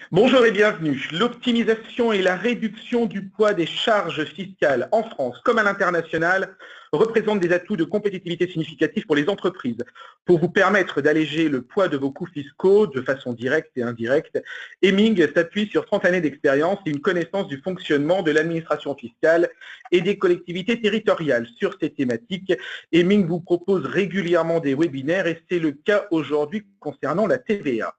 Bonjour et bienvenue. L'optimisation et la réduction du poids des charges fiscales en France comme à l'international représentent des atouts de compétitivité significatifs pour les entreprises. Pour vous permettre d'alléger le poids de vos coûts fiscaux de façon directe et indirecte, Hemming s'appuie sur 30 années d'expérience et une connaissance du fonctionnement de l'administration fiscale et des collectivités territoriales. Sur ces thématiques, Hemming vous propose régulièrement des webinaires et c'est le cas aujourd'hui concernant la TVA.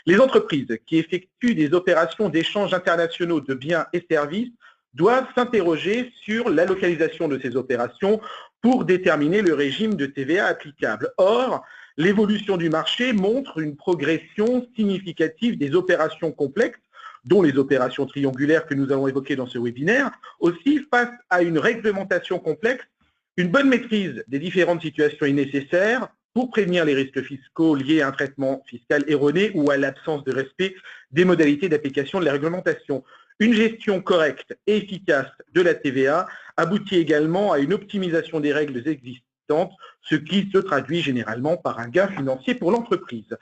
Les entreprises qui effectuent des opérations d'échange internationaux de biens et services doivent s'interroger sur la localisation de ces opérations pour déterminer le régime de TVA applicable. Or, l'évolution du marché montre une progression significative des opérations complexes, dont les opérations triangulaires que nous allons évoquer dans ce webinaire. Aussi, face à une réglementation complexe, une bonne maîtrise des différentes situations est nécessaire pour prévenir les risques fiscaux liés à un traitement fiscal erroné ou à l'absence de respect des modalités d'application de la réglementation. Une gestion correcte et efficace de la TVA aboutit également à une optimisation des règles existantes, ce qui se traduit généralement par un gain financier pour l'entreprise.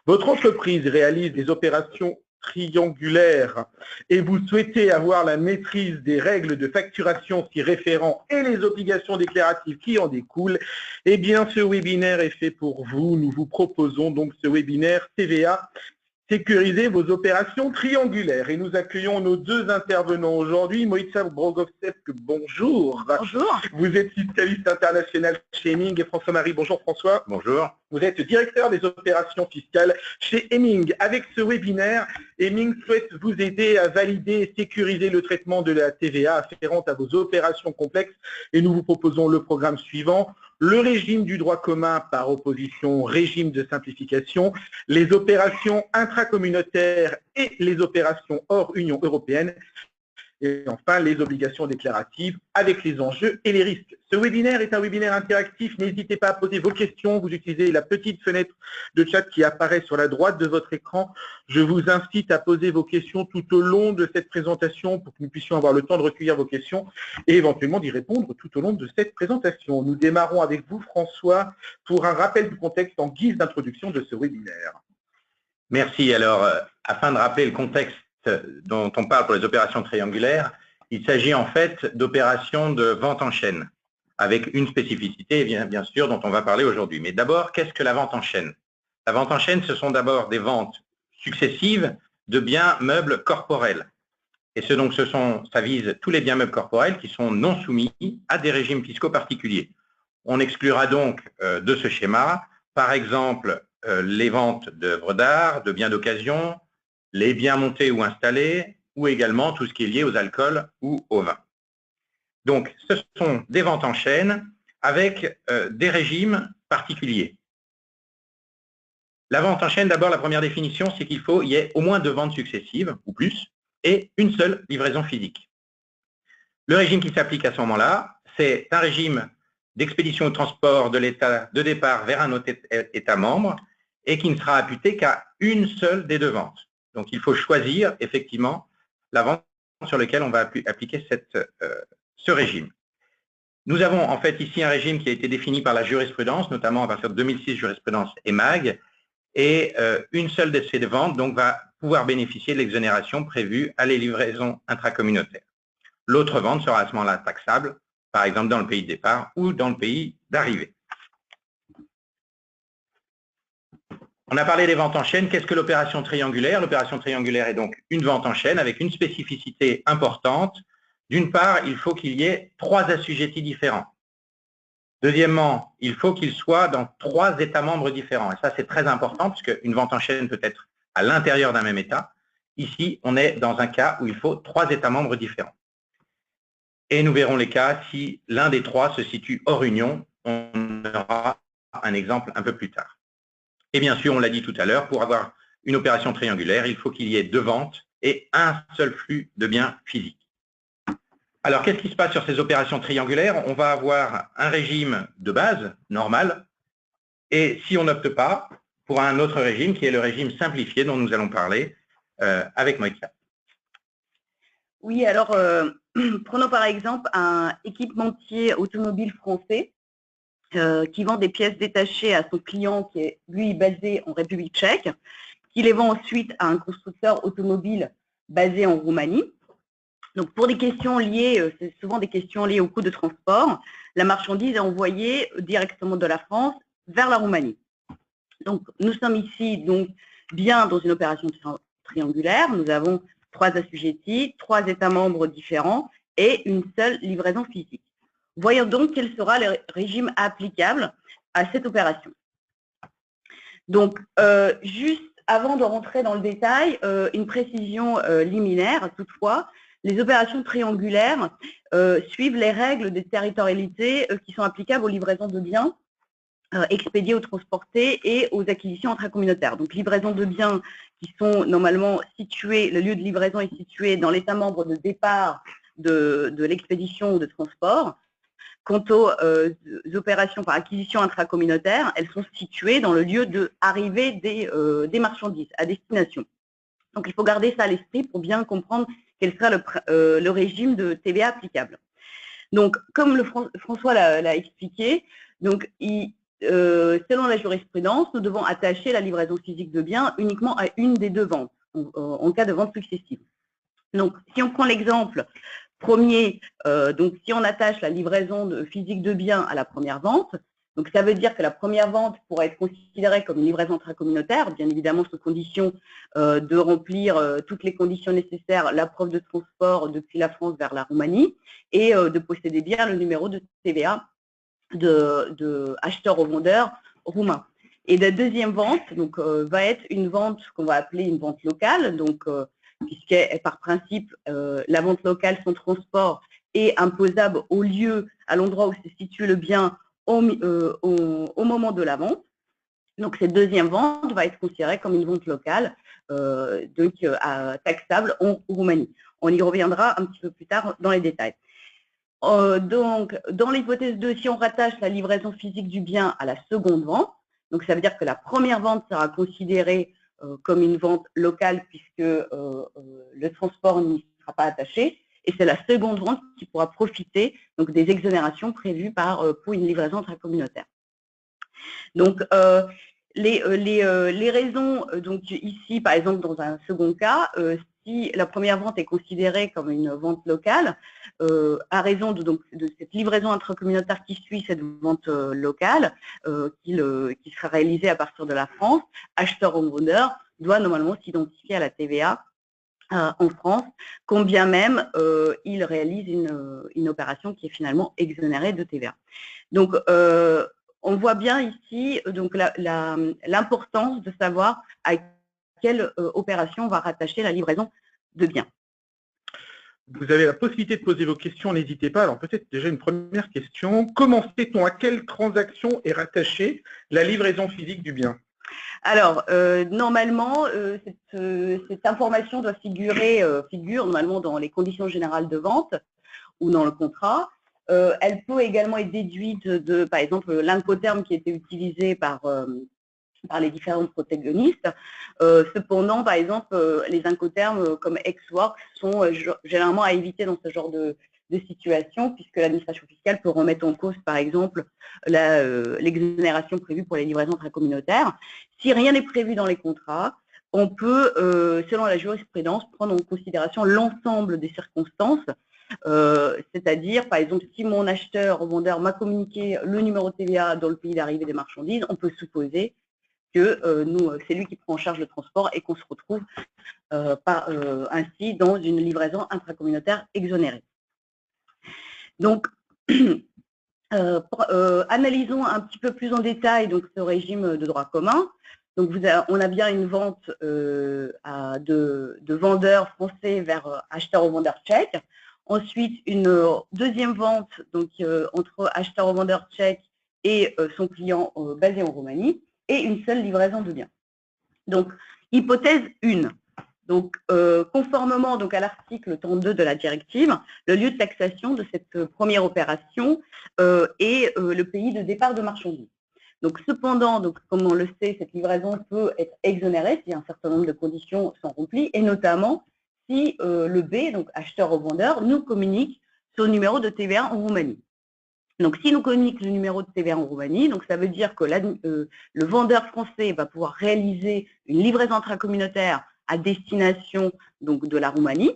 Votre entreprise réalise des opérations triangulaires et vous souhaitez avoir la maîtrise des règles de facturation s'y référant et les obligations déclaratives qui en découlent, eh bien ce webinaire est fait pour vous. Nous vous proposons donc ce webinaire TVA sécuriser vos opérations triangulaires. Et nous accueillons nos deux intervenants aujourd'hui. Moïtsa Brogovsek, bonjour. Bonjour. Vous êtes fiscaliste international chez Hemming et François-Marie. Bonjour François. Bonjour. Vous êtes directeur des opérations fiscales chez Hemming. Avec ce webinaire, Hemming souhaite vous aider à valider et sécuriser le traitement de la TVA afférente à vos opérations complexes. Et nous vous proposons le programme suivant. Le régime du droit commun par opposition au régime de simplification, les opérations intracommunautaires et les opérations hors Union européenne, et enfin les obligations déclaratives avec les enjeux et les risques. Ce webinaire est un webinaire interactif. N'hésitez pas à poser vos questions. Vous utilisez la petite fenêtre de chat qui apparaît sur la droite de votre écran. Je vous incite à poser vos questions tout au long de cette présentation pour que nous puissions avoir le temps de recueillir vos questions et éventuellement d'y répondre tout au long de cette présentation. Nous démarrons avec vous, François, pour un rappel du contexte en guise d'introduction de ce webinaire. Merci. Alors, afin de rappeler le contexte dont on parle pour les opérations triangulaires, il s'agit en fait d'opérations de vente en chaîne, avec une spécificité, bien sûr, dont on va parler aujourd'hui. Mais d'abord, qu'est-ce que la vente en chaîne? La vente en chaîne, ce sont d'abord des ventes successives de biens meubles corporels. Et ça vise tous les biens meubles corporels qui sont non soumis à des régimes fiscaux particuliers. On exclura donc de ce schéma, par exemple, les ventes d'œuvres d'art, de biens d'occasion, les biens montés ou installés, ou également tout ce qui est lié aux alcools ou au vin. Donc, ce sont des ventes en chaîne avec des régimes particuliers. La vente en chaîne, d'abord, la première définition, c'est qu'il faut y ait au moins 2 ventes successives, ou plus, et une seule livraison physique. Le régime qui s'applique à ce moment-là, c'est un régime d'expédition ou de transport de l'État de départ vers un autre État membre et qui ne sera imputé qu'à une seule des 2 ventes. Donc, il faut choisir effectivement la vente sur laquelle on va appliquer ce régime. Nous avons en fait ici un régime qui a été défini par la jurisprudence, notamment à partir de 2006, jurisprudence EMAG, et une seule de ces ventes donc, va pouvoir bénéficier de l'exonération prévue à les livraisons intracommunautaires. L'autre vente sera à ce moment-là taxable, par exemple dans le pays de départ ou dans le pays d'arrivée. On a parlé des ventes en chaîne. Qu'est-ce que l'opération triangulaire? L'opération triangulaire est donc une vente en chaîne avec une spécificité importante. D'une part, il faut qu'il y ait 3 assujettis différents. Deuxièmement, il faut qu'ils soient dans 3 États membres différents. Et ça, c'est très important puisque une vente en chaîne peut être à l'intérieur d'un même État. Ici, on est dans un cas où il faut 3 États membres différents. Et nous verrons les cas si l'un des 3 se situe hors Union. On aura un exemple un peu plus tard. Et bien sûr, on l'a dit tout à l'heure, pour avoir une opération triangulaire, il faut qu'il y ait 2 ventes et un seul flux de biens physiques. Alors, qu'est-ce qui se passe sur ces opérations triangulaires? On va avoir un régime de base, normal, et si on n'opte pas, pour un autre régime qui est le régime simplifié dont nous allons parler avec Moïka. Oui, alors, prenons par exemple un équipementier automobile français qui vend des pièces détachées à son client qui est, lui, basé en République tchèque. qui les vend ensuite à un constructeur automobile basé en Roumanie. Donc, pour des questions liées, c'est souvent des questions liées au coût de transport, la marchandise est envoyée directement de la France vers la Roumanie. Donc, nous sommes ici donc bien dans une opération triangulaire. Nous avons 3 assujettis, 3 États membres différents et une seule livraison physique. Voyons donc quel sera le régime applicable à cette opération. Donc, juste avant de rentrer dans le détail, une précision liminaire toutefois. Les opérations triangulaires suivent les règles des territorialités qui sont applicables aux livraisons de biens expédiés ou transportés et aux acquisitions intracommunautaires. Donc, livraison de biens qui sont normalement situés, le lieu de livraison est situé dans l'État membre de départ de l'expédition ou de transport. Quant aux opérations par acquisition intracommunautaire, elles sont situées dans le lieu d'arrivée des marchandises à destination. Donc, il faut garder ça à l'esprit pour bien comprendre quel sera le régime de TVA applicable. Donc, comme François l'a expliqué, donc, selon la jurisprudence, nous devons attacher la livraison physique de biens uniquement à une des 2 ventes, en cas de vente successive. Donc, si on prend l'exemple premier, donc si on attache la livraison physique de biens à la première vente, donc ça veut dire que la première vente pourrait être considérée comme une livraison intracommunautaire, bien évidemment sous condition de remplir toutes les conditions nécessaires, la preuve de transport depuis la France vers la Roumanie et de posséder bien le numéro de TVA de acheteur au vendeur roumain. Et la deuxième vente donc, va être une vente qu'on va appeler une vente locale, donc puisque par principe la vente locale, son transport est imposable au lieu, à l'endroit où se situe le bien au moment de la vente. Donc cette deuxième vente va être considérée comme une vente locale, donc taxable en Roumanie. On y reviendra un petit peu plus tard dans les détails. Donc, dans l'hypothèse 2, si on rattache la livraison physique du bien à la seconde vente, donc ça veut dire que la première vente sera considérée comme une vente locale puisque le transport n'y sera pas attaché, et c'est la seconde vente qui pourra profiter donc, des exonérations prévues pour une livraison intracommunautaire. Donc, les raisons, donc ici, par exemple, dans un second cas, si la première vente est considérée comme une vente locale, à raison de cette livraison intracommunautaire qui suit cette vente locale, qui sera réalisée à partir de la France, acheteur ou vendeur doit normalement s'identifier à la TVA en France, quand bien même il réalise une opération qui est finalement exonérée de TVA. Donc, on voit bien ici donc l'importance de savoir à quelle opération on va rattacher la livraison de biens. Vous avez la possibilité de poser vos questions, n'hésitez pas. Alors peut-être déjà une première question. Comment sait-on à quelle transaction est rattachée la livraison physique du bien? Alors, normalement, cette information doit figure normalement dans les conditions générales de vente ou dans le contrat. Elle peut également être déduite de, par exemple, l'incoterme qui était utilisé par les différents protagonistes. Cependant, par exemple, les incoterms comme ex-work sont généralement à éviter dans ce genre de situation, puisque l'administration fiscale peut remettre en cause, par exemple, l'exonération prévue pour les livraisons intracommunautaires. Si rien n'est prévu dans les contrats, on peut, selon la jurisprudence, prendre en considération l'ensemble des circonstances, c'est-à-dire, par exemple, si mon acheteur ou vendeur m'a communiqué le numéro de TVA dans le pays d'arrivée des marchandises, on peut supposer que c'est lui qui prend en charge le transport et qu'on se retrouve ainsi dans une livraison intracommunautaire exonérée. Donc, analysons un petit peu plus en détail donc, ce régime de droit commun. Donc, on a bien une vente de vendeurs français vers acheteurs ou vendeurs tchèques. Ensuite, une deuxième vente donc, entre acheteur ou vendeur tchèque et son client basé en Roumanie, et une seule livraison de biens. Donc, hypothèse 1. Donc, conformément donc, à l'article 32 de la directive, le lieu de taxation de cette première opération est le pays de départ de marchandises. Donc, cependant, donc, comme on le sait, cette livraison peut être exonérée si un certain nombre de conditions sont remplies, et notamment si le B, donc acheteur ou vendeur, nous communique son numéro de TVA en Roumanie. Donc, si nous communique le numéro de TVA en Roumanie, donc ça veut dire que le vendeur français va pouvoir réaliser une livraison intracommunautaire à destination donc, de la Roumanie,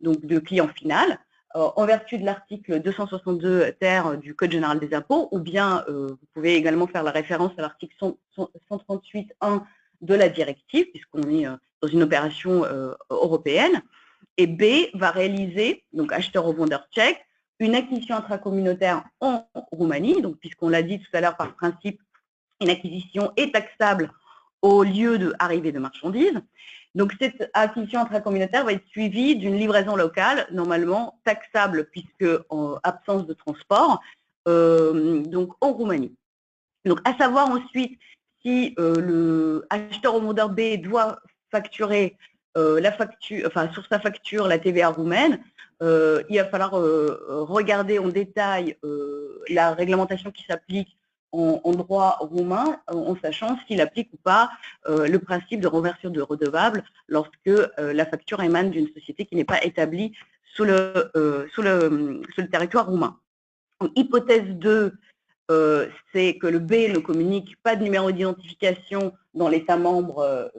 donc de client final, en vertu de l'article 262 ter du Code général des impôts, ou bien vous pouvez également faire la référence à l'article 138.1 de la directive, puisqu'on est dans une opération européenne. Et B va réaliser, donc acheteur ou vendeur tchèque, une acquisition intracommunautaire en Roumanie, donc puisqu'on l'a dit tout à l'heure par principe, une acquisition est taxable au lieu d'arrivée de marchandises. Donc cette acquisition intracommunautaire va être suivie d'une livraison locale, normalement taxable puisque en absence de transport, donc en Roumanie. Donc à savoir ensuite si le acheteur ou vendeur B doit facturer sur sa facture la TVA roumaine, il va falloir regarder en détail la réglementation qui s'applique en droit roumain, en sachant s'il applique ou pas le principe de renversure de redevable lorsque la facture émane d'une société qui n'est pas établie sur le territoire roumain. Donc, hypothèse 2, c'est que le B ne communique pas de numéro d'identification dans l'État membre,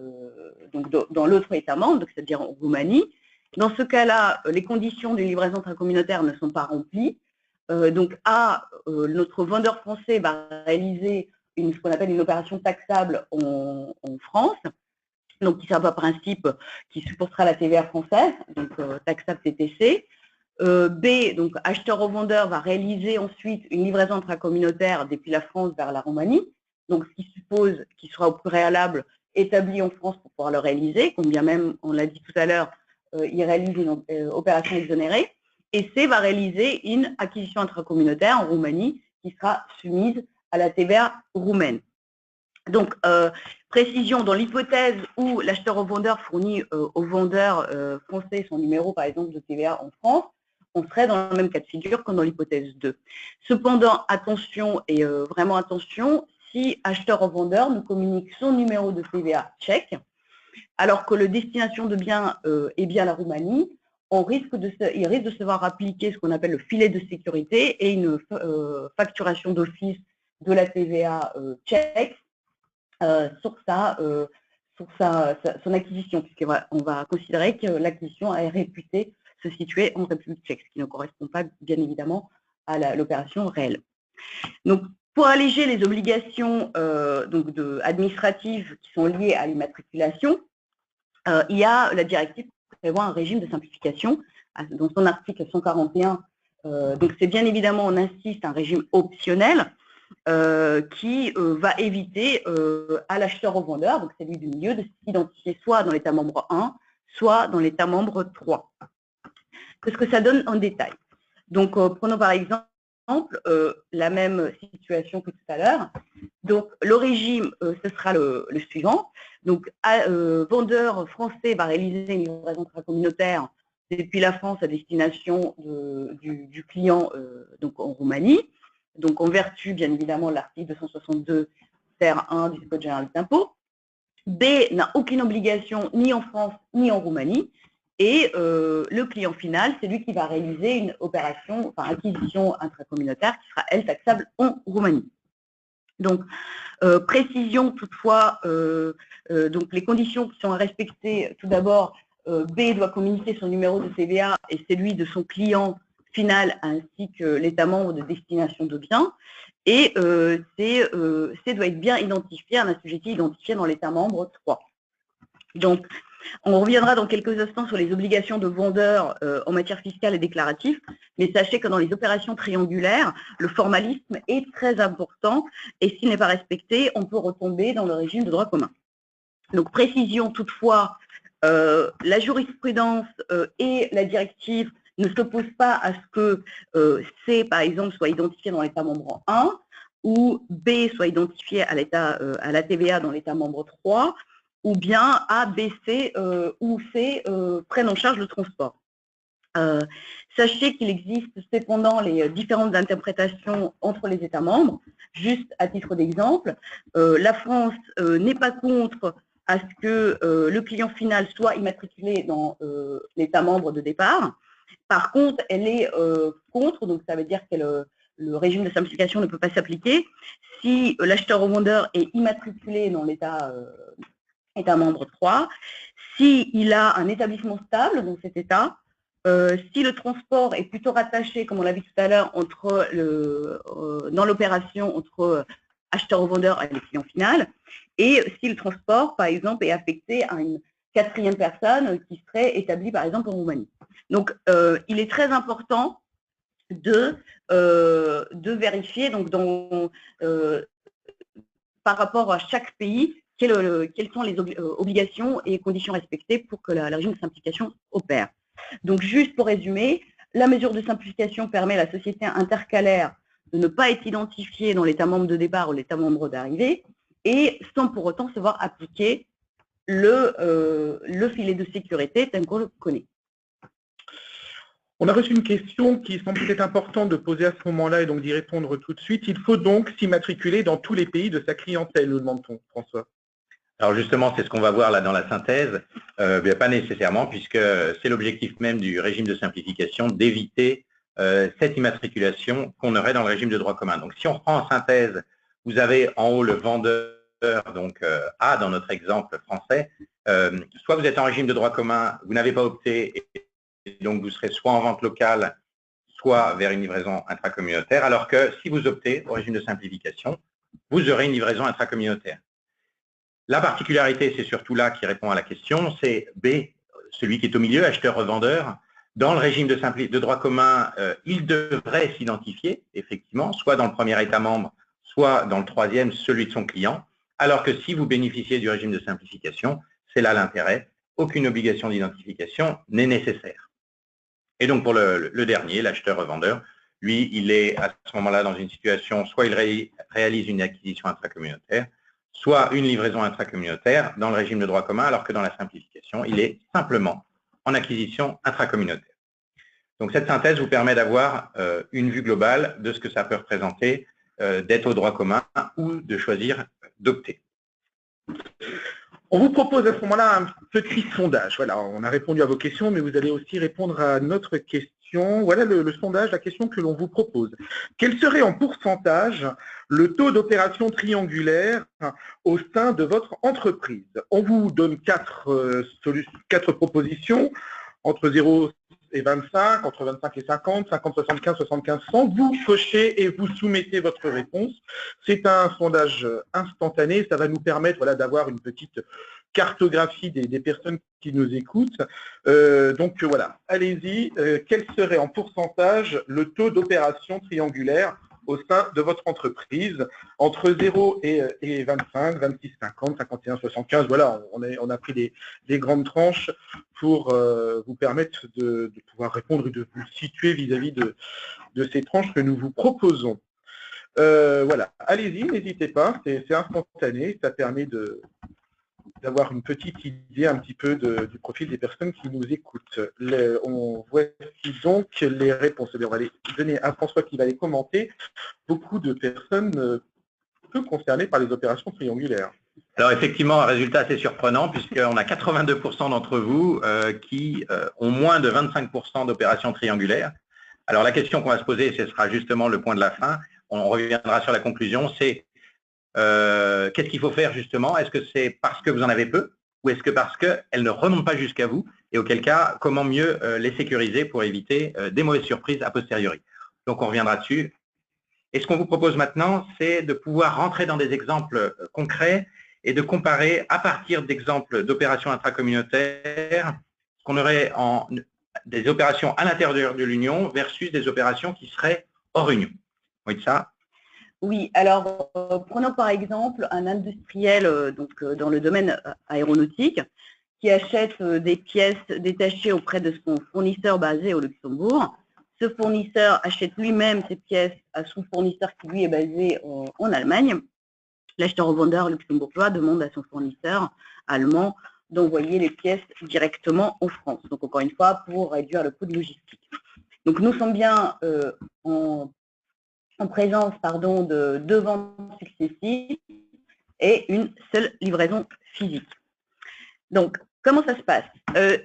donc dans l'autre État membre, c'est-à-dire en Roumanie. Dans ce cas-là, les conditions d'une livraison intracommunautaire ne sont pas remplies. Donc A, notre vendeur français va réaliser ce qu'on appelle une opération taxable en France, donc qui sera par principe, qui supportera la TVA française, donc taxable TTC. B, donc acheteur au vendeur va réaliser ensuite une livraison intracommunautaire depuis la France vers la Roumanie, donc ce qui suppose qu'il sera au préalable établi en France pour pouvoir le réaliser, combien même, on l'a dit tout à l'heure, il réalise une opération exonérée. Et C va réaliser une acquisition intracommunautaire en Roumanie qui sera soumise à la TVA roumaine. Donc, précision, dans l'hypothèse où l'acheteur au vendeur fournit au vendeur français son numéro, par exemple, de TVA en France, on serait dans le même cas de figure que dans l'hypothèse 2. Cependant, attention et vraiment attention, si acheteur au vendeur nous communique son numéro de TVA tchèque, alors que le destination de bien est bien la Roumanie, il risque de se voir appliquer ce qu'on appelle le filet de sécurité et une facturation d'office de la TVA tchèque sur son acquisition, puisqu'on va considérer que l'acquisition est réputée se situer en République tchèque, ce qui ne correspond pas bien évidemment à l'opération réelle. Donc, pour alléger les obligations administratives qui sont liées à l'immatriculation, il y a la directive qui prévoit un régime de simplification dans son article 141. Donc, c'est bien évidemment, on insiste, un régime optionnel qui va éviter à l'acheteur au vendeur, donc celui du milieu, de s'identifier soit dans l'État membre 1, soit dans l'État membre 3. Qu'est-ce que ça donne en détail? Donc, prenons par exemple la même situation que tout à l'heure. Donc, le régime, ce sera le suivant. Donc, vendeur français va réaliser une livraison intracommunautaire depuis la France à destination du client donc en Roumanie. Donc, en vertu, bien évidemment, de l'article 262 ter 1 du Code général des impôts. B n'a aucune obligation ni en France ni en Roumanie. Et le client final, c'est lui qui va réaliser une opération, enfin acquisition intracommunautaire qui sera, elle, taxable en Roumanie. Donc, précision toutefois, donc les conditions qui sont à respecter, tout d'abord, B doit communiquer son numéro de TVA et celui de son client final ainsi que l'État membre de destination de biens. Et C doit être bien identifié, un assujetti identifié dans l'État membre 3. Donc, on reviendra dans quelques instants sur les obligations de vendeur en matière fiscale et déclarative, mais sachez que dans les opérations triangulaires, le formalisme est très important et s'il n'est pas respecté, on peut retomber dans le régime de droit commun. Donc, précision toutefois, la jurisprudence et la directive ne s'opposent pas à ce que C, par exemple, soit identifié dans l'État membre 1 ou B soit identifié à la TVA dans l'État membre 3, ou bien A, B, C ou C prennent en charge le transport. Sachez qu'il existe cependant les différentes interprétations entre les États membres. Juste à titre d'exemple, la France n'est pas contre à ce que le client final soit immatriculé dans l'État membre de départ. Par contre, elle est contre, donc ça veut dire qu'elle le régime de simplification ne peut pas s'appliquer si l'acheteur au vendeur est immatriculé dans l'État membre 3, s'il a un établissement stable dans cet État, si le transport est plutôt rattaché, comme on l'a vu tout à l'heure, dans l'opération entre acheteur au vendeur et le client final, et si le transport, par exemple, est affecté à une 4e personne qui serait établie, par exemple, en Roumanie. Donc, il est très important de vérifier donc, par rapport à chaque pays quelles sont les obligations et conditions respectées pour que le régime de simplification opère. Donc, juste pour résumer, la mesure de simplification permet à la société intercalaire de ne pas être identifiée dans l'État membre de départ ou l'État membre d'arrivée, et sans pour autant se voir appliquer le filet de sécurité tel qu'on le connaît. On a reçu une question qui semble peut-être importante de poser à ce moment-là et donc d'y répondre tout de suite. Il faut donc s'immatriculer dans tous les pays de sa clientèle, nous demande-t-on, François. Alors justement, c'est ce qu'on va voir là dans la synthèse. Pas nécessairement, puisque c'est l'objectif même du régime de simplification d'éviter cette immatriculation qu'on aurait dans le régime de droit commun. Donc si on reprend en synthèse, vous avez en haut le vendeur, donc A dans notre exemple français. Soit vous êtes en régime de droit commun, vous n'avez pas opté, et donc vous serez soit en vente locale, soit vers une livraison intracommunautaire, alors que si vous optez au régime de simplification, vous aurez une livraison intracommunautaire. La particularité, c'est surtout là qui répond à la question, c'est B, celui qui est au milieu, acheteur-revendeur. Dans le régime de droit commun, il devrait s'identifier, effectivement, soit dans le premier État membre, soit dans le 3e, celui de son client, alors que si vous bénéficiez du régime de simplification, c'est là l'intérêt, aucune obligation d'identification n'est nécessaire. Et donc pour le dernier, l'acheteur-revendeur, lui, il est à ce moment-là dans une situation, soit il réalise une acquisition intracommunautaire, soit une livraison intracommunautaire dans le régime de droit commun, alors que dans la simplification, il est simplement en acquisition intracommunautaire. Donc cette synthèse vous permet d'avoir une vue globale de ce que ça peut représenter d'être au droit commun ou de choisir d'opter. On vous propose à ce moment-là un petit sondage. Voilà, on a répondu à vos questions, mais vous allez aussi répondre à notre question. Voilà le sondage, la question que l'on vous propose. Quel serait en pourcentage le taux d'opération triangulaire au sein de votre entreprise? On vous donne quatre propositions, entre 0 et 25, entre 25 et 50, 50, 75, 75, 100. Vous cochez et vous soumettez votre réponse. C'est un sondage instantané. Ça va nous permettre d'avoir une petite cartographie des personnes qui nous écoutent. Donc voilà, allez-y. Quel serait en pourcentage le taux d'opération triangulaire au sein de votre entreprise, entre 0 et 25, 26, 50, 51, 75, voilà, on a pris des grandes tranches pour vous permettre de pouvoir répondre et de vous situer vis-à-vis de ces tranches que nous vous proposons. Voilà, allez-y, n'hésitez pas, c'est instantané, ça permet d'avoir une petite idée un petit peu du profil des personnes qui nous écoutent. Voici donc les réponses. On va les donner à François qui va les commenter. Beaucoup de personnes peu concernées par les opérations triangulaires. Alors effectivement, un résultat assez surprenant puisqu'on a 82% d'entre vous qui ont moins de 25% d'opérations triangulaires. Alors la question qu'on va se poser, ce sera justement le point de la fin, on reviendra sur la conclusion, c'est qu'est-ce qu'il faut faire justement? Est-ce que c'est parce que vous en avez peu ou est-ce que parce qu'elles ne remontent pas jusqu'à vous? Et auquel cas, comment mieux les sécuriser pour éviter des mauvaises surprises a posteriori? Donc on reviendra dessus. Et ce qu'on vous propose maintenant, c'est de pouvoir rentrer dans des exemples concrets et de comparer à partir d'exemples d'opérations intracommunautaires ce qu'on aurait en des opérations à l'intérieur de l'Union versus des opérations qui seraient hors Union. Oui, ça. Oui, alors prenons par exemple un industriel dans le domaine aéronautique qui achète des pièces détachées auprès de son fournisseur basé au Luxembourg. Ce fournisseur achète lui-même ces pièces à son fournisseur qui lui est basé en Allemagne. L'acheteur-revendeur luxembourgeois demande à son fournisseur allemand d'envoyer les pièces directement en France. Donc encore une fois, pour réduire le coût de logistique. Donc nous sommes bien en présence de deux ventes successives et une seule livraison physique. Donc, comment ça se passe?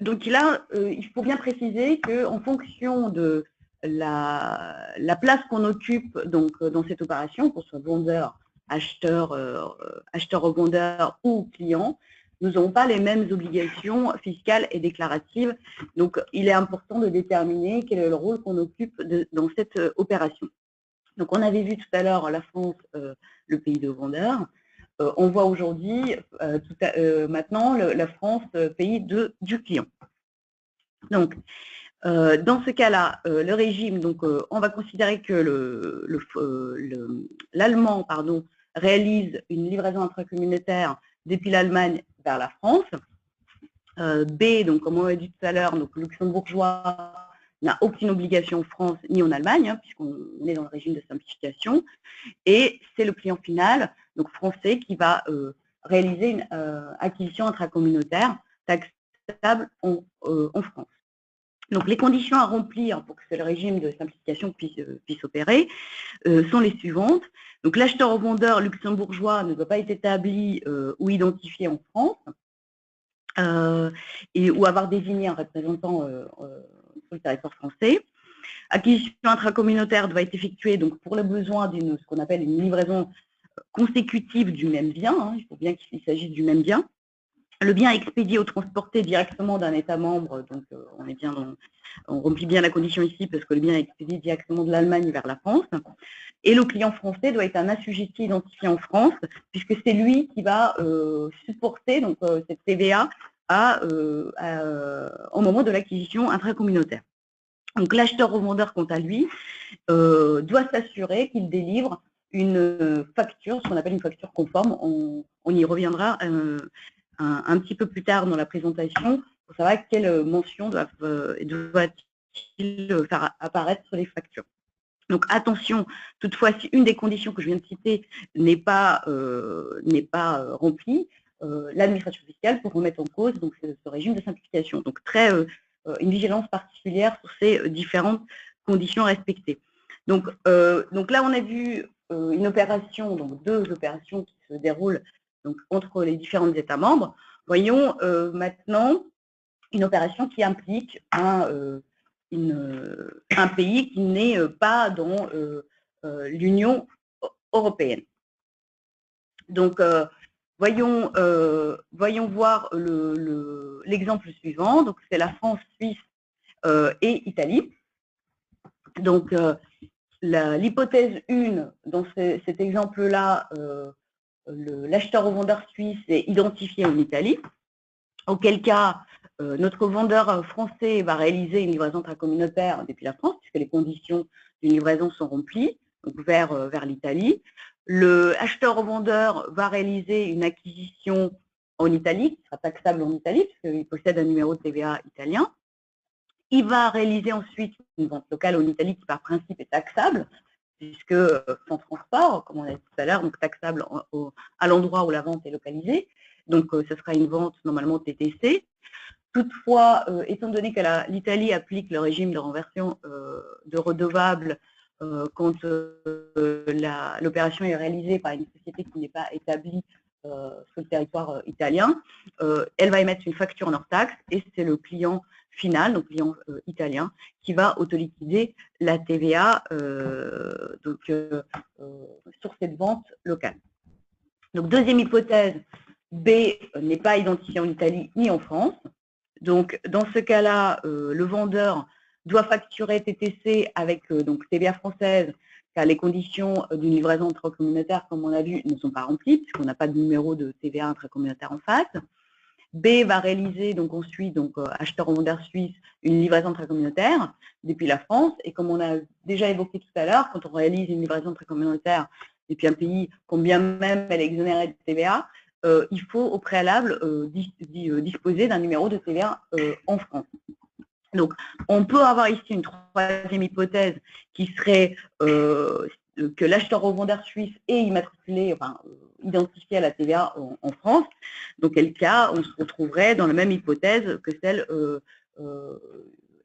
Donc là, il faut bien préciser qu'en fonction de la place qu'on occupe donc, dans cette opération, qu'on soit vendeur, acheteur, revendeur ou client, nous n'avons pas les mêmes obligations fiscales et déclaratives. Donc, il est important de déterminer quel est le rôle qu'on occupe dans cette opération. Donc, on avait vu tout à l'heure la France, le pays de vendeur. On voit aujourd'hui, maintenant, la France, pays du client. Donc, dans ce cas-là, le régime, donc, on va considérer que l'Allemand réalise une livraison intracommunautaire depuis l'Allemagne vers la France. B, donc, comme on a dit tout à l'heure, donc, le luxembourgeois n'a aucune obligation en France ni en Allemagne, hein, puisqu'on est dans le régime de simplification. Et c'est le client final, donc français, qui va réaliser une acquisition intracommunautaire taxable en France. Donc, les conditions à remplir pour que le régime de simplification puisse opérer sont les suivantes. Donc, l'acheteur au vendeur luxembourgeois ne doit pas être établi ou identifié en France ou avoir désigné un représentant sur le territoire français. Acquisition intracommunautaire doit être effectuée donc, pour le besoin d'une ce qu'on appelle une livraison consécutive du même bien. Hein, il faut bien qu'il s'agisse du même bien. Le bien est expédié ou transporté directement d'un État membre, donc on remplit bien la condition ici parce que le bien est expédié directement de l'Allemagne vers la France. Et le client français doit être un assujetti identifié en France, puisque c'est lui qui va supporter donc, cette TVA au moment de l'acquisition intracommunautaire. Donc l'acheteur revendeur, quant à lui, doit s'assurer qu'il délivre une facture, ce qu'on appelle une facture conforme. On y reviendra un petit peu plus tard dans la présentation pour savoir quelles mentions doit-il faire apparaître sur les factures. Donc attention, toutefois, si une des conditions que je viens de citer n'est pas remplie, l'administration fiscale peut remettre en cause donc, ce régime de simplification. Donc une vigilance particulière sur ces différentes conditions respectées. Donc là, on a vu une opération, donc 2 opérations qui se déroulent donc, entre les différents États membres. Voyons maintenant une opération qui implique un pays qui n'est pas dans l'Union européenne. Donc, voyons voir l'exemple suivant. Donc, c'est la France, Suisse et Italie. Donc, l'hypothèse 1, dans cet exemple-là, l'acheteur au vendeur suisse est identifié en Italie, auquel cas notre vendeur français va réaliser une livraison intracommunautaire depuis la France, puisque les conditions d'une livraison sont remplies, donc vers l'Italie. Le acheteur au vendeur va réaliser une acquisition en Italie, qui sera taxable en Italie, puisqu'il possède un numéro de TVA italien. Il va réaliser ensuite une vente locale en Italie qui, par principe, est taxable, puisque sans transport, comme on a dit tout à l'heure, donc taxable à l'endroit où la vente est localisée. Donc, ce sera une vente normalement TTC. Toutefois, étant donné que l'Italie applique le régime de renversion de redevable quand l'opération est réalisée par une société qui n'est pas établie sur le territoire italien, elle va émettre une facture en hors taxe et c'est le client final, donc client italien, qui va autoliquider la TVA sur cette vente locale. Donc, deuxième hypothèse, B n'est pas identifié en Italie ni en France. Donc, dans ce cas-là, le vendeur doit facturer TTC avec donc TVA française, car les conditions d'une livraison intracommunautaire, comme on a vu, ne sont pas remplies, puisqu'on n'a pas de numéro de TVA intracommunautaire en face. B va réaliser donc ensuite, acheteur au vendeur suisse, une livraison intracommunautaire depuis la France. Et comme on a déjà évoqué tout à l'heure, quand on réalise une livraison intracommunautaire depuis un pays, combien même elle est exonérée de TVA, il faut au préalable disposer d'un numéro de TVA en France. Donc, on peut avoir ici une troisième hypothèse qui serait que l'acheteur au vendeur suisse est immatriculé, identifié à la TVA en France. Donc, quel cas, on se retrouverait dans la même hypothèse que celle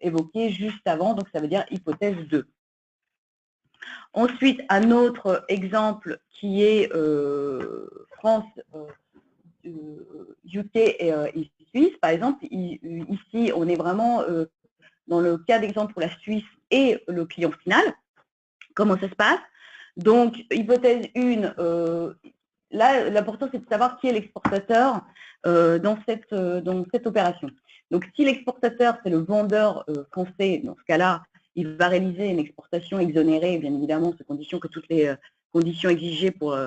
évoquée juste avant, donc ça veut dire hypothèse 2. Ensuite, un autre exemple qui est France, UK et Suisse, par exemple. Ici, on est vraiment dans le cas d'exemple pour la Suisse, et le client final. Comment ça se passe? Donc, hypothèse 1, là, l'important, c'est de savoir qui est l'exportateur dans cette opération. Donc, si l'exportateur, c'est le vendeur français, dans ce cas-là, il va réaliser une exportation exonérée, bien évidemment, sous condition que toutes les conditions exigées pour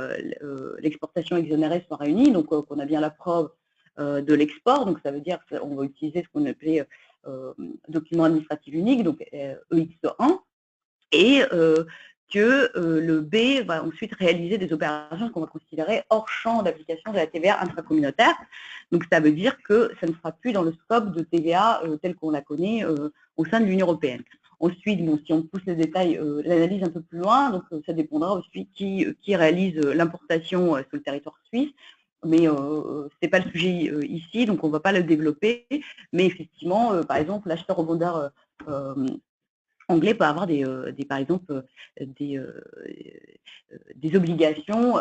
l'exportation exonérée soient réunies, donc qu'on a bien la preuve de l'export, donc ça veut dire qu'on va utiliser ce qu'on appelait document administratif unique, donc EX1, et que le B va ensuite réaliser des opérations qu'on va considérer hors champ d'application de la TVA intracommunautaire. Donc ça veut dire que ça ne sera plus dans le scope de TVA tel qu'on la connaît au sein de l'Union européenne. Ensuite, bon, si on pousse les détails, l'analyse un peu plus loin, donc ça dépendra aussi qui réalise l'importation sur le territoire suisse. Mais ce n'est pas le sujet ici, donc on ne va pas le développer. Mais effectivement, par exemple, l'acheteur-revendeur anglais peut avoir par exemple des obligations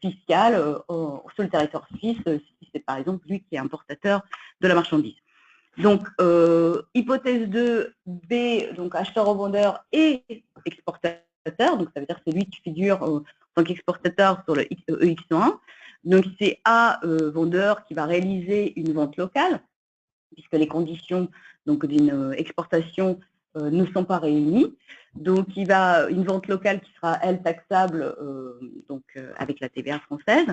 fiscales sur le territoire suisse, si c'est par exemple lui qui est importateur de la marchandise. Donc, hypothèse 2, B, donc acheteur-revendeur et exportateur, donc ça veut dire que c'est lui qui figure en tant qu'exportateur sur le EX1. Donc, c'est A, vendeur, qui va réaliser une vente locale, puisque les conditions d'une exportation ne sont pas réunies. Donc, il va une vente locale qui sera, elle, taxable avec la TVA française.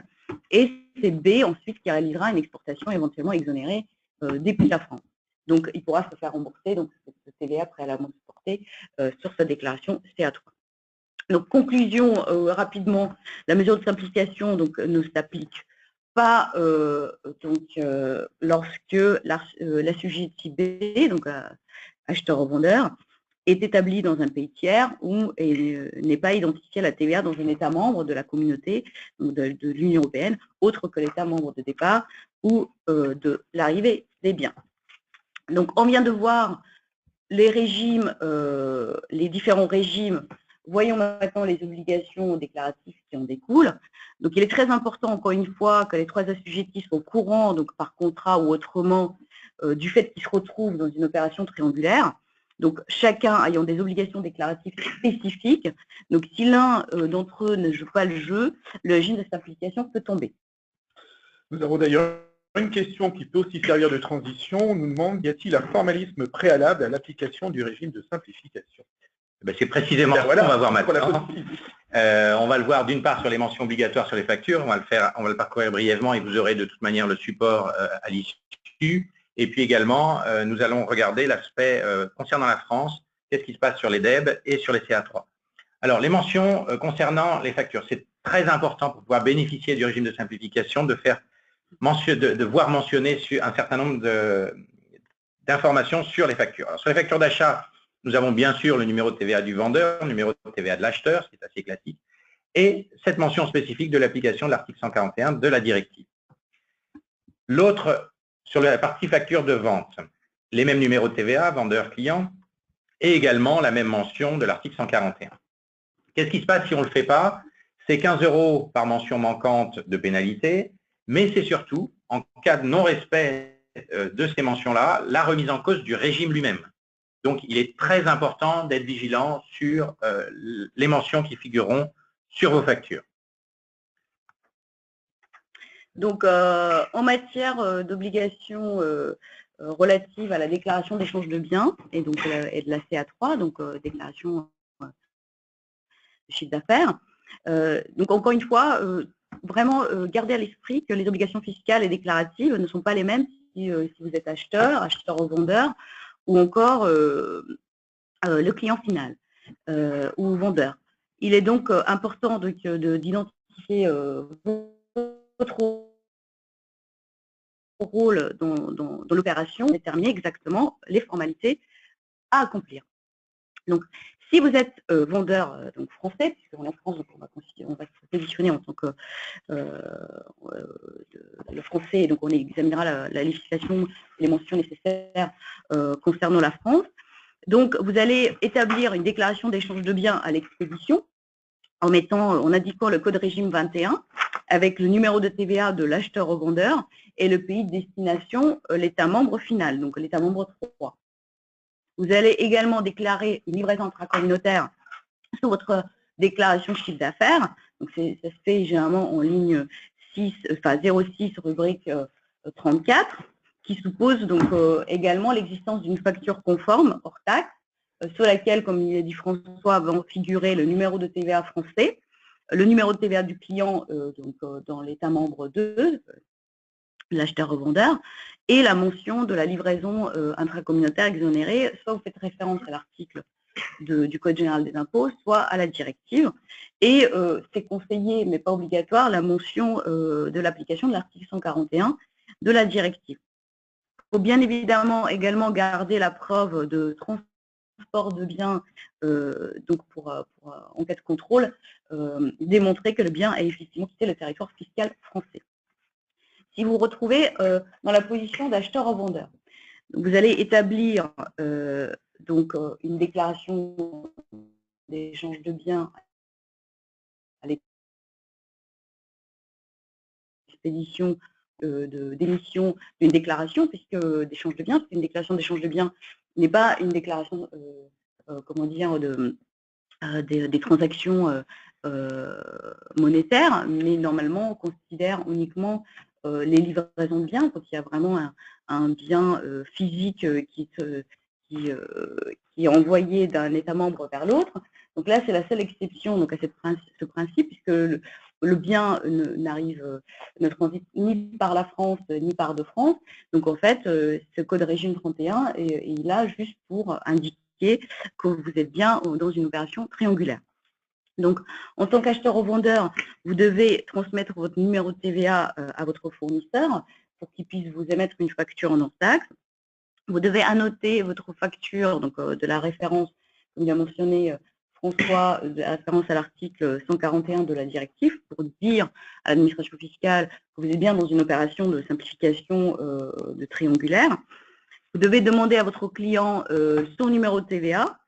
Et c'est B, ensuite, qui réalisera une exportation éventuellement exonérée depuis la France. Donc, il pourra se faire rembourser donc, cette TVA préalablement supportée sur sa déclaration CA3. Donc, conclusion rapidement, la mesure de simplification ne s'applique pas lorsque l'assujetti B, donc acheteur-revendeur, est établi dans un pays tiers ou n'est pas identifié à la TVA dans un État membre de la communauté de l'Union européenne, autre que l'État membre de départ ou de l'arrivée des biens. Donc, on vient de voir les régimes, les différents régimes. Voyons maintenant les obligations déclaratives qui en découlent. Donc, il est très important, encore une fois, que les trois assujettis soient au courant, donc par contrat ou autrement, du fait qu'ils se retrouvent dans une opération triangulaire. Donc, chacun ayant des obligations déclaratives spécifiques. Donc, si l'un d'entre eux ne joue pas le jeu, le régime de simplification peut tomber. Nous avons d'ailleurs une question qui peut aussi servir de transition. On nous demande, y a-t-il un formalisme préalable à l'application du régime de simplification? C'est précisément ce qu'on va voir maintenant. On va le voir d'une part sur les mentions obligatoires sur les factures, on va le parcourir brièvement et vous aurez de toute manière le support à l'issue. Et puis également, nous allons regarder l'aspect concernant la France, qu'est-ce qui se passe sur les DEB et sur les CA3. Alors, les mentions concernant les factures, c'est très important pour pouvoir bénéficier du régime de simplification de voir mentionner un certain nombre d'informations sur les factures. Alors, sur les factures d'achat, nous avons bien sûr le numéro de TVA du vendeur, le numéro de TVA de l'acheteur, ce qui est assez classique, et cette mention spécifique de l'application de l'article 141 de la directive. L'autre, sur la partie facture de vente, les mêmes numéros de TVA, vendeur-client, et également la même mention de l'article 141. Qu'est-ce qui se passe si on ne le fait pas? C'est 15 € par mention manquante de pénalité, mais c'est surtout, en cas de non-respect de ces mentions-là, la remise en cause du régime lui-même. Donc, il est très important d'être vigilant sur les mentions qui figureront sur vos factures. Donc, en matière d'obligations relatives à la déclaration d'échange de biens et de la CA3, donc déclaration de chiffre d'affaires, donc encore une fois, vraiment garder à l'esprit que les obligations fiscales et déclaratives ne sont pas les mêmes si vous êtes acheteur ou vendeur, ou encore le client final ou vendeur. Il est donc important d'identifier votre rôle dans l'opération, déterminer exactement les formalités à accomplir. Donc, si vous êtes vendeur donc français, puisqu'on est en France, donc on va se positionner en tant que le français, donc on examinera la législation, les mentions nécessaires concernant la France. Donc, vous allez établir une déclaration d'échange de biens à l'expédition en indiquant le code régime 21 avec le numéro de TVA de l'acheteur au vendeur et le pays de destination, l'État membre final, donc l'État membre 3. Vous allez également déclarer une livraison intracommunautaire sur votre déclaration de chiffre d'affaires. Donc, ça se fait généralement en ligne 06 rubrique 34, qui suppose donc également l'existence d'une facture conforme hors taxe, sur laquelle, comme il a dit François, va figurer le numéro de TVA français, le numéro de TVA du client dans l'État membre 2, l'acheteur-revendeur, et la mention de la livraison intracommunautaire exonérée. Soit vous faites référence à l'article du Code général des impôts, soit à la directive. Et c'est conseillé, mais pas obligatoire, la mention de l'application de l'article 141 de la directive. Il faut bien évidemment également garder la preuve de transport de biens, donc en cas de contrôle, démontrer que le bien a effectivement quitté le territoire fiscal français. Si vous vous retrouvez dans la position d'acheteur-revendeur, vous allez établir donc une déclaration d'échange de biens à l'expédition d'émission d'une déclaration, puisque d'échange de biens, une déclaration d'échange de biens n'est pas une déclaration, comment dire, des transactions monétaires, mais normalement on considère uniquement les livraisons de biens quand il y a vraiment un bien physique qui est envoyé d'un État membre vers l'autre. Donc là, c'est la seule exception donc, à ce principe, puisque le bien ne transite ni par la France, ni par de France. Donc en fait, ce code régime 31 est là juste pour indiquer que vous êtes bien dans une opération triangulaire. Donc, en tant qu'acheteur ou vendeur, vous devez transmettre votre numéro de TVA à votre fournisseur pour qu'il puisse vous émettre une facture en hors taxe. Vous devez annoter votre facture, donc de la référence, comme il a mentionné François, de la référence à l'article 141 de la directive, pour dire à l'administration fiscale que vous êtes bien dans une opération de simplification de triangulaire. Vous devez demander à votre client son numéro de TVA,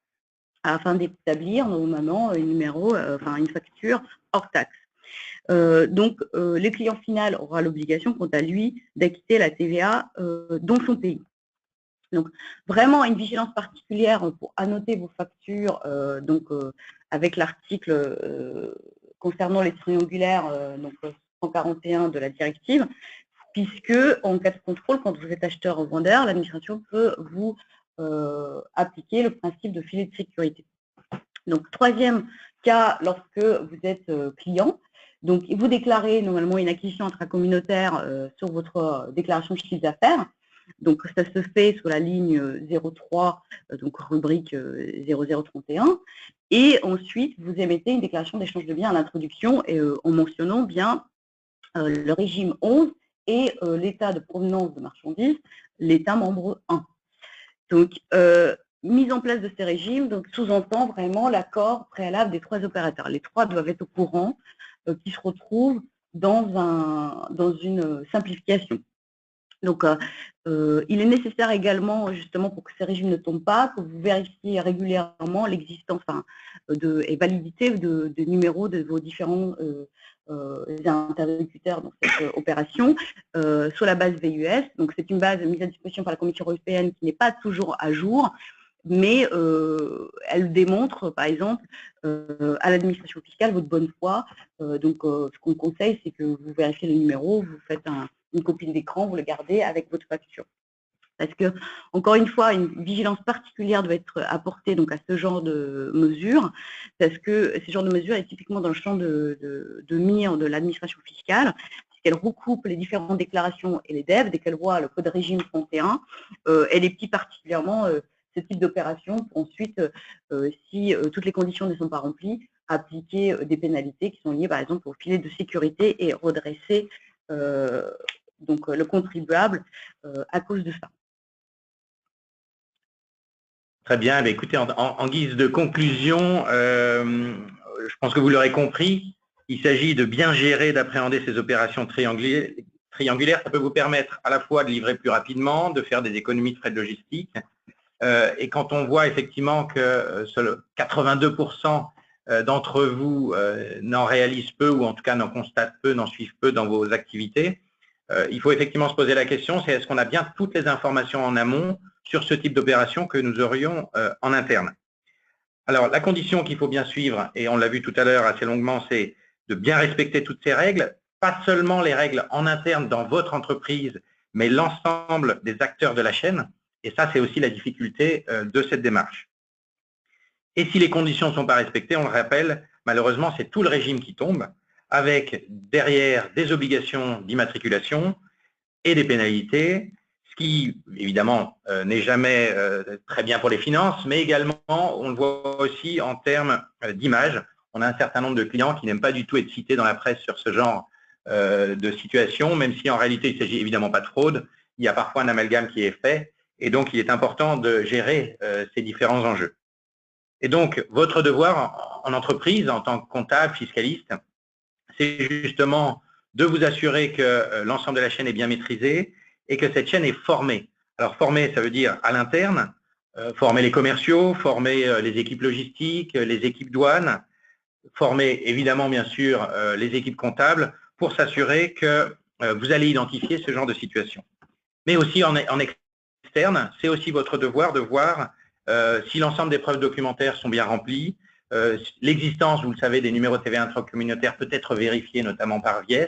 afin d'établir normalement une facture hors taxe. Donc, le client final aura l'obligation, quant à lui, d'acquitter la TVA dans son pays. Donc, vraiment une vigilance particulière pour annoter vos factures, avec l'article concernant les triangulaires, donc 141 de la directive, puisque en cas de contrôle, quand vous êtes acheteur ou vendeur, l'administration peut vous appliquer le principe de filet de sécurité. Donc, troisième cas, lorsque vous êtes client, donc vous déclarez normalement une acquisition intracommunautaire sur votre déclaration de chiffre d'affaires. Donc, ça se fait sur la ligne 03, donc rubrique 0031. Et ensuite, vous émettez une déclaration d'échange de biens à l'introduction en mentionnant bien le régime 11 et l'état de provenance de marchandises, l'état membre 1. Donc, mise en place de ces régimes donc sous-entend vraiment l'accord préalable des trois opérateurs. Les trois doivent être au courant qui se retrouvent dans une simplification. Donc, il est nécessaire également, justement, pour que ces régimes ne tombent pas, que vous vérifiez régulièrement l'existence et validité de numéros de vos différents interlocuteurs dans cette opération sur la base VUS. Donc, c'est une base mise à disposition par la Commission européenne qui n'est pas toujours à jour, mais elle démontre, par exemple, à l'administration fiscale votre bonne foi. Donc, ce qu'on conseille, c'est que vous vérifiez le numéro, vous faites une copie de l'écran, vous le gardez avec votre facture. Parce que, encore une fois, une vigilance particulière doit être apportée donc, à ce genre de mesures, parce que ce genre de mesures est typiquement dans le champ de mire de l'administration fiscale, puisqu'elle recoupe les différentes déclarations et les DEV. Dès qu'elle voit le code régime 31, elle épie particulièrement ce type d'opération pour ensuite, si toutes les conditions ne sont pas remplies, appliquer des pénalités qui sont liées par exemple au filet de sécurité et redresser donc le contribuable à cause de ça. Très bien. Écoutez, en guise de conclusion, je pense que vous l'aurez compris, il s'agit de bien gérer, d'appréhender ces opérations triangulaires. Ça peut vous permettre à la fois de livrer plus rapidement, de faire des économies de frais de logistique. Et quand on voit effectivement que 82% d'entre vous n'en réalisent peu, ou en tout cas n'en constatent peu, n'en suivent peu dans vos activités, il faut effectivement se poser la question, c'est est-ce qu'on a bien toutes les informations en amont sur ce type d'opération que nous aurions en interne. Alors, la condition qu'il faut bien suivre, et on l'a vu tout à l'heure assez longuement, c'est de bien respecter toutes ces règles, pas seulement les règles en interne dans votre entreprise, mais l'ensemble des acteurs de la chaîne. Et ça, c'est aussi la difficulté de cette démarche. Et si les conditions ne sont pas respectées, on le rappelle, malheureusement, c'est tout le régime qui tombe, avec derrière des obligations d'immatriculation et des pénalités, ce qui, évidemment, n'est jamais très bien pour les finances, mais également, on le voit aussi en termes d'image. On a un certain nombre de clients qui n'aiment pas du tout être cités dans la presse sur ce genre de situation, même si en réalité, il ne s'agit évidemment pas de fraude. Il y a parfois un amalgame qui est fait, et donc il est important de gérer ces différents enjeux. Et donc, votre devoir en entreprise, en tant que comptable, fiscaliste, c'est justement de vous assurer que l'ensemble de la chaîne est bien maîtrisée et que cette chaîne est formée. Alors, formée, ça veut dire à l'interne, former les commerciaux, former les équipes logistiques, les équipes douanes, former évidemment, bien sûr, les équipes comptables pour s'assurer que vous allez identifier ce genre de situation. Mais aussi en externe, c'est aussi votre devoir de voir si l'ensemble des preuves documentaires sont bien remplies. L'existence, vous le savez, des numéros de TVA intracommunautaires peut être vérifiée, notamment par VIES.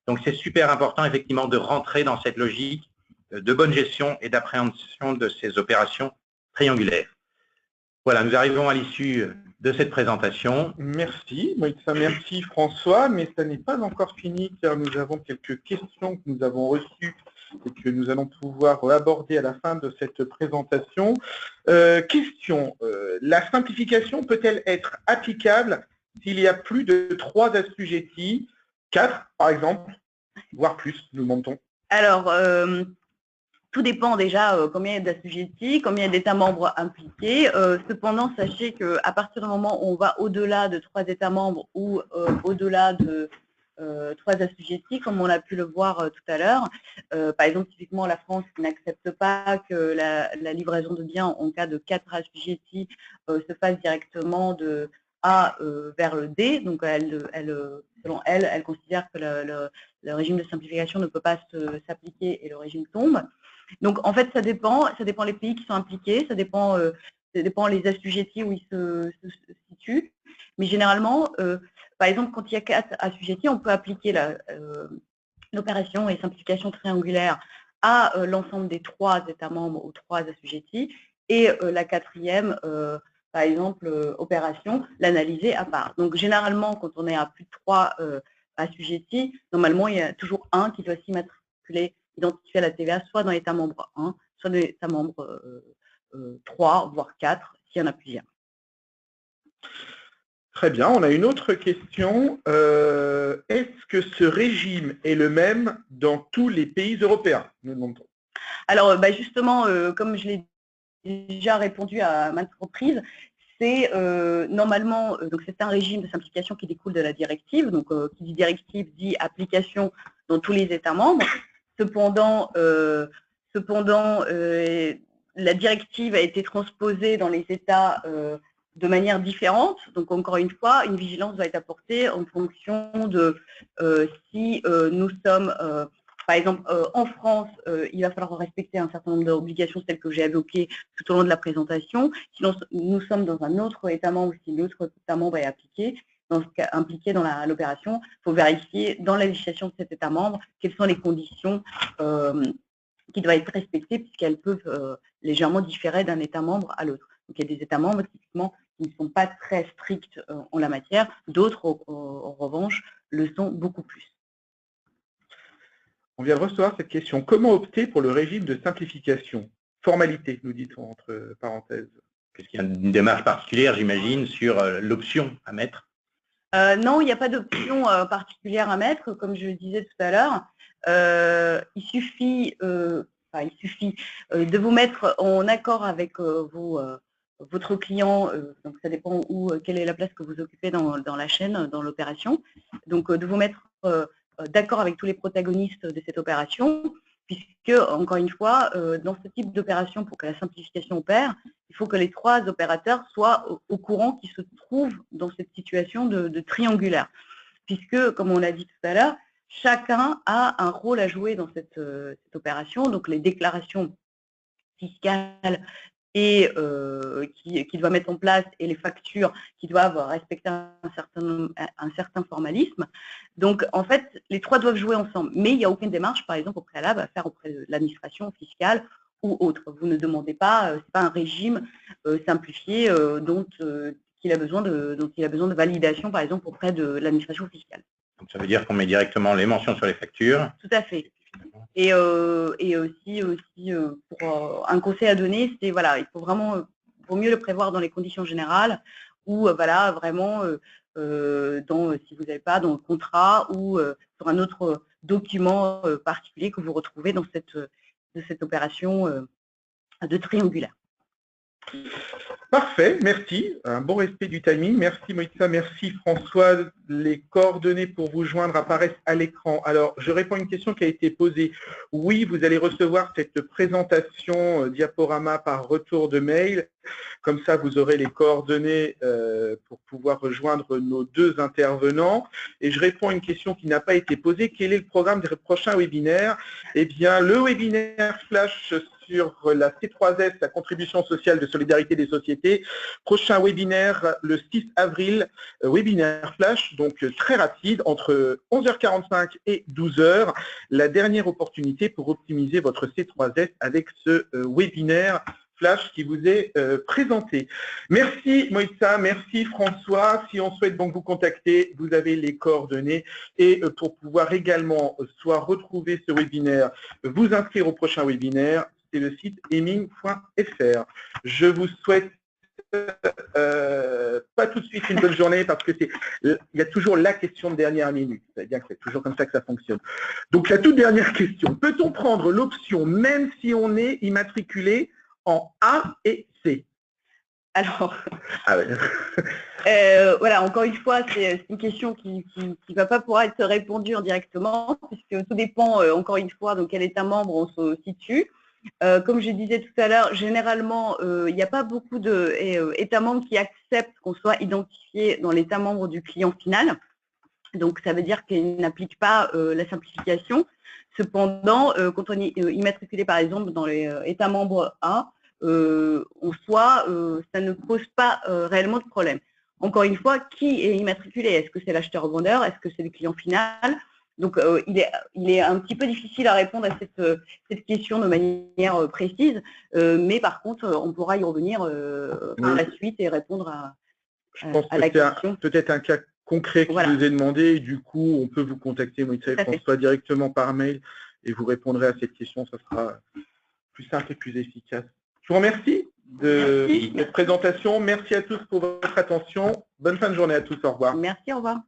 Donc, c'est super important, effectivement, de rentrer dans cette logique de bonne gestion et d'appréhension de ces opérations triangulaires. Voilà, nous arrivons à l'issue de cette présentation. Merci, Moïtsa, merci François, mais ça n'est pas encore fini car nous avons quelques questions que nous avons reçues et que nous allons pouvoir aborder à la fin de cette présentation. Question, la simplification peut-elle être applicable s'il y a plus de 3 assujettis, 4 par exemple, voire plus, nous demandons? Alors, tout dépend déjà combien il y a d'assujettis, combien il y a d'États membres impliqués. Cependant, sachez qu'à partir du moment où on va au-delà de 3 États membres ou au-delà de 3 assujettis, comme on a pu le voir tout à l'heure, par exemple, typiquement, la France n'accepte pas que la livraison de biens en cas de 4 assujettis se fasse directement de A vers le D. Donc, selon elle considère que le régime de simplification ne peut pas s'appliquer et le régime tombe. Donc, en fait, ça dépend les pays qui sont impliqués, ça dépend les assujettis où ils se situent. Mais généralement, par exemple, quand il y a 4 assujettis, on peut appliquer l'opération et simplification triangulaire à l'ensemble des 3 États membres ou 3 assujettis, et la 4e, par exemple, opération, l'analyser à part. Donc, généralement, quand on est à plus de 3 assujettis, normalement, il y a toujours un qui doit s'immatriculer, identifié à la TVA, soit dans l'État membre 1, soit dans l'État membre 3, voire 4, s'il y en a plusieurs. Très bien, on a une autre question. Est-ce que ce régime est le même dans tous les pays européens? Nous demandons. Alors, justement, comme je l'ai déjà répondu à maintes reprises, c'est normalement, donc c'est un régime de simplification qui découle de la directive. Donc, qui dit directive dit application dans tous les États membres. Cependant, la directive a été transposée dans les États de manière différente. Donc, encore une fois, une vigilance doit être apportée en fonction de si nous sommes, par exemple, en France, il va falloir respecter un certain nombre d'obligations telles que j'ai évoquées tout au long de la présentation. Si nous sommes dans un autre État membre, si l'autre État membre est impliqué dans l'opération, il faut vérifier dans la législation de cet État membre quelles sont les conditions qui doivent être respectées, puisqu'elles peuvent légèrement différer d'un État membre à l'autre. Donc, il y a des États membres, typiquement, qui ne sont pas très stricts en la matière, d'autres, en revanche, le sont beaucoup plus. On vient de recevoir cette question. Comment opter pour le régime de simplification? Formalité, nous dit-on entre parenthèses. Est-ce qu'il y a une démarche particulière, j'imagine, sur l'option à mettre? Non, il n'y a pas d'option particulière à mettre, comme je le disais tout à l'heure. Il suffit de vous mettre en accord avec votre client, donc ça dépend quelle est la place que vous occupez dans la chaîne, dans l'opération. Donc, de vous mettre d'accord avec tous les protagonistes de cette opération, puisque, encore une fois, dans ce type d'opération, pour que la simplification opère, il faut que les 3 opérateurs soient au courant qu'ils se trouvent dans cette situation de triangulaire. Puisque, comme on l'a dit tout à l'heure, chacun a un rôle à jouer dans cette opération. Donc, les déclarations fiscale et qui doit mettre en place et les factures qui doivent respecter un certain formalisme. Donc, en fait, les trois doivent jouer ensemble. Mais il n'y a aucune démarche, par exemple, au préalable à faire auprès de l'administration fiscale ou autre. Vous ne demandez pas, c'est pas un régime simplifié dont il a besoin de validation, par exemple, auprès de l'administration fiscale. Donc, ça veut dire qu'on met directement les mentions sur les factures. Tout à fait. Et aussi pour un conseil à donner, c'est voilà, il faut vraiment, vaut mieux le prévoir dans les conditions générales ou voilà, vraiment si vous n'avez pas dans le contrat ou sur un autre document particulier que vous retrouvez dans cette opération de triangulaire. Parfait, merci. Un bon respect du timing. Merci Moïta, merci François. Les coordonnées pour vous joindre apparaissent à l'écran. Alors, je réponds à une question qui a été posée. Oui, vous allez recevoir cette présentation diaporama par retour de mail. Comme ça, vous aurez les coordonnées pour pouvoir rejoindre nos deux intervenants. Et je réponds à une question qui n'a pas été posée. Quel est le programme des prochains webinaires? Eh bien, le webinaire flash sur la C3S, la contribution sociale de solidarité des sociétés. Prochain webinaire le 6 avril, webinaire flash, donc très rapide, entre 11h45 et 12h. La dernière opportunité pour optimiser votre C3S avec ce webinaire flash qui vous est présenté. Merci Moïta, merci François. Si on souhaite donc vous contacter, vous avez les coordonnées. Et pour pouvoir également soit retrouver ce webinaire, vous inscrire au prochain webinaire, c'est le site eming.fr. Je vous souhaite pas tout de suite une bonne journée parce que il y a toujours la question de dernière minute. C'est-à-dire que c'est toujours comme ça que ça fonctionne. Donc la toute dernière question, peut-on prendre l'option même si on est immatriculé en A et C? Alors, ouais. voilà, encore une fois, c'est une question qui ne va pas pouvoir être répondue directement, puisque tout dépend, encore une fois, dans quel État membre on se situe. Comme je disais tout à l'heure, généralement, il n'y a pas beaucoup d'États membres qui acceptent qu'on soit identifié dans l'État membre du client final. Donc, ça veut dire qu'ils n'appliquent pas la simplification. Cependant, quand on est immatriculé, par exemple, dans les États membres A, en soi, ça ne pose pas réellement de problème. Encore une fois, qui est immatriculé? Est-ce que c'est l'acheteur-vendeur? Est-ce que c'est le client final? Donc, il est un petit peu difficile à répondre à cette question de manière précise, mais par contre, on pourra y revenir par la suite et répondre à la question. Peut-être un cas concret qui vous est demandé, et du coup, on peut vous contacter, Moïta et François, directement par mail, et vous répondrez à cette question, ça sera plus simple et plus efficace. Je vous remercie de cette présentation. Merci à tous pour votre attention. Bonne fin de journée à tous. Au revoir. Merci, au revoir.